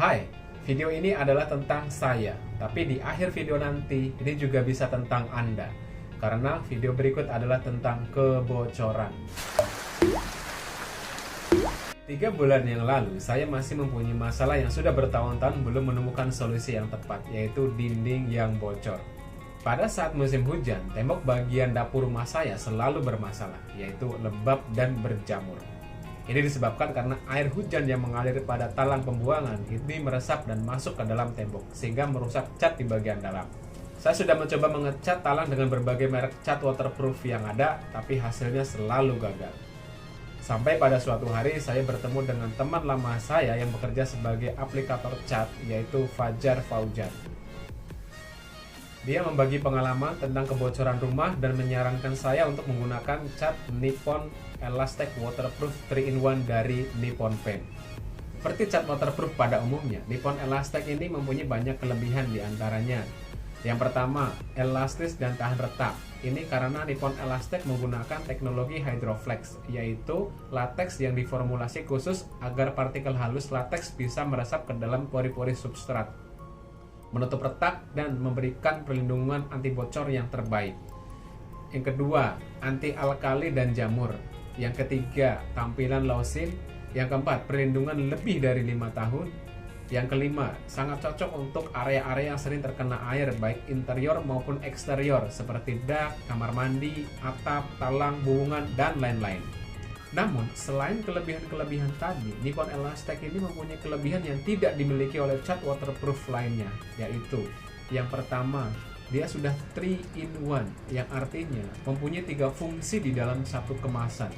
Hai, video ini adalah tentang saya, tapi di akhir video nanti ini juga bisa tentang Anda, karena video berikut adalah tentang kebocoran. 3 bulan yang lalu, saya masih mempunyai masalah yang sudah bertahun-tahun belum menemukan solusi yang tepat, yaitu dinding yang bocor. Pada saat musim hujan, tembok bagian dapur rumah saya selalu bermasalah, yaitu lembab dan berjamur. Ini disebabkan karena air hujan yang mengalir pada talang pembuangan ini meresap dan masuk ke dalam tembok, sehingga merusak cat di bagian dalam. Saya sudah mencoba mengecat talang dengan berbagai merek cat waterproof yang ada, tapi hasilnya selalu gagal. Sampai pada suatu hari saya bertemu dengan teman lama saya yang bekerja sebagai aplikator cat, yaitu Fajar Fauzan. Dia membagi pengalaman tentang kebocoran rumah dan menyarankan saya untuk menggunakan cat Nippon Elastec Waterproof 3-in-1 dari Nippon Paint. Seperti cat waterproof pada umumnya, Nippon Elastec ini mempunyai banyak kelebihan di antaranya. Yang pertama, elastis dan tahan retak. Ini karena Nippon Elastec menggunakan teknologi Hydroflex, yaitu latex yang diformulasi khusus agar partikel halus latex bisa meresap ke dalam pori-pori substrat, menutup retak dan memberikan perlindungan anti bocor yang terbaik. Yang kedua, anti alkali dan jamur. Yang ketiga, tampilan losin. Yang keempat, perlindungan lebih dari 5 tahun. Yang kelima, sangat cocok untuk area-area yang sering terkena air, baik interior maupun eksterior, seperti dak, kamar mandi, atap, talang, buungan, dan lain-lain. Namun, selain kelebihan-kelebihan tadi, Nippon Elastec ini mempunyai kelebihan yang tidak dimiliki oleh cat waterproof lainnya, yaitu yang pertama, dia sudah 3-in-1, yang artinya mempunyai 3 fungsi di dalam satu kemasan,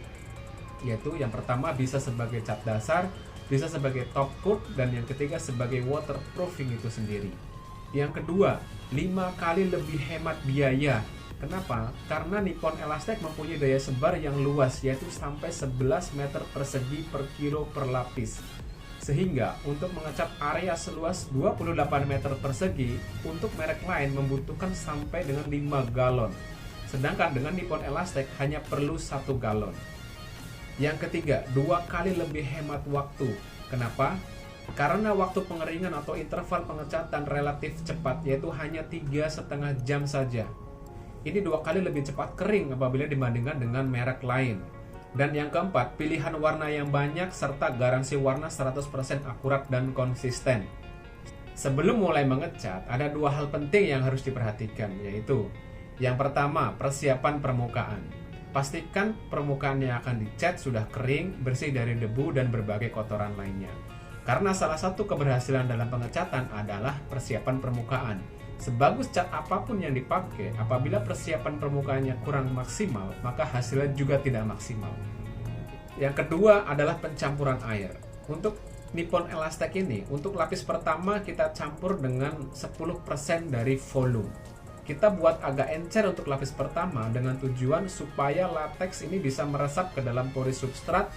yaitu yang pertama bisa sebagai cat dasar, bisa sebagai top coat, dan yang ketiga sebagai waterproofing itu sendiri. Yang kedua, 5 kali lebih hemat biaya. Kenapa? Karena Nippon Elastec mempunyai daya sebar yang luas, yaitu sampai 11 meter persegi per kilo per lapis. Sehingga untuk mengecat area seluas 28 meter persegi, untuk merek lain membutuhkan sampai dengan 5 galon. Sedangkan dengan Nippon Elastec hanya perlu 1 galon. Yang ketiga, 2 kali lebih hemat waktu. Kenapa? Karena waktu pengeringan atau interval pengecatan relatif cepat, yaitu hanya 3,5 jam saja. Ini 2 kali lebih cepat kering apabila dibandingkan dengan merek lain. Dan yang keempat, pilihan warna yang banyak serta garansi warna 100% akurat dan konsisten. Sebelum mulai mengecat, ada 2 hal penting yang harus diperhatikan, yaitu yang pertama, persiapan permukaan. Pastikan permukaan yang akan dicat sudah kering, bersih dari debu dan berbagai kotoran lainnya. Karena salah satu keberhasilan dalam pengecatan adalah persiapan permukaan. Sebagus cat apapun yang dipakai, apabila persiapan permukaannya kurang maksimal, maka hasilnya juga tidak maksimal. Yang kedua adalah pencampuran air. Untuk Nippon Elastec ini, untuk lapis pertama kita campur dengan 10% dari volume. Kita buat agak encer untuk lapis pertama dengan tujuan supaya latex ini bisa meresap ke dalam pori substrat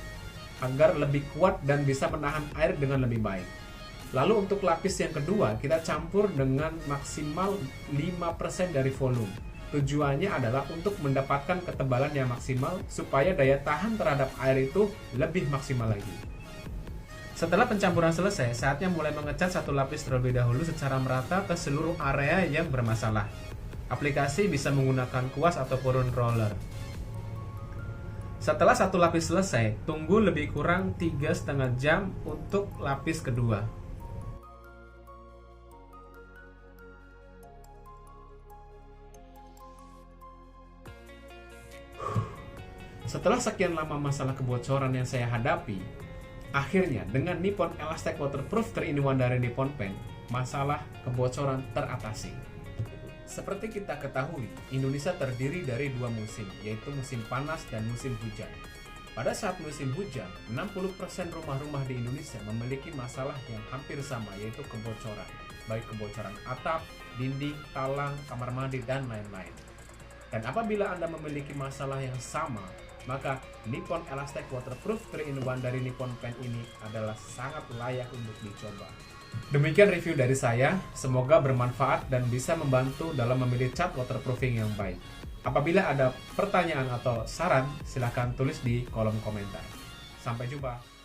agar lebih kuat dan bisa menahan air dengan lebih baik. Lalu untuk lapis yang kedua, kita campur dengan maksimal 5% dari volume. Tujuannya adalah untuk mendapatkan ketebalan yang maksimal supaya daya tahan terhadap air itu lebih maksimal lagi. Setelah pencampuran selesai, saatnya mulai mengecat satu lapis terlebih dahulu secara merata ke seluruh area yang bermasalah. Aplikasi bisa menggunakan kuas atau purun roller. Setelah satu lapis selesai, tunggu lebih kurang 3,5 jam untuk lapis kedua. Setelah sekian lama masalah kebocoran yang saya hadapi, akhirnya dengan Nippon Elastec Waterproof 3-in-1 dari Nippon Paint, masalah kebocoran teratasi. Seperti kita ketahui, Indonesia terdiri dari 2 musim, yaitu musim panas dan musim hujan. Pada saat musim hujan, 60% rumah-rumah di Indonesia memiliki masalah yang hampir sama, yaitu kebocoran, baik kebocoran atap, dinding, talang, kamar mandi, dan lain-lain. Dan apabila Anda memiliki masalah yang sama, maka Nippon Elastec Waterproof 3-in-1 dari Nippon Paint ini adalah sangat layak untuk dicoba. Demikian review dari saya, semoga bermanfaat dan bisa membantu dalam memilih cat waterproofing yang baik. Apabila ada pertanyaan atau saran, silahkan tulis di kolom komentar. Sampai jumpa.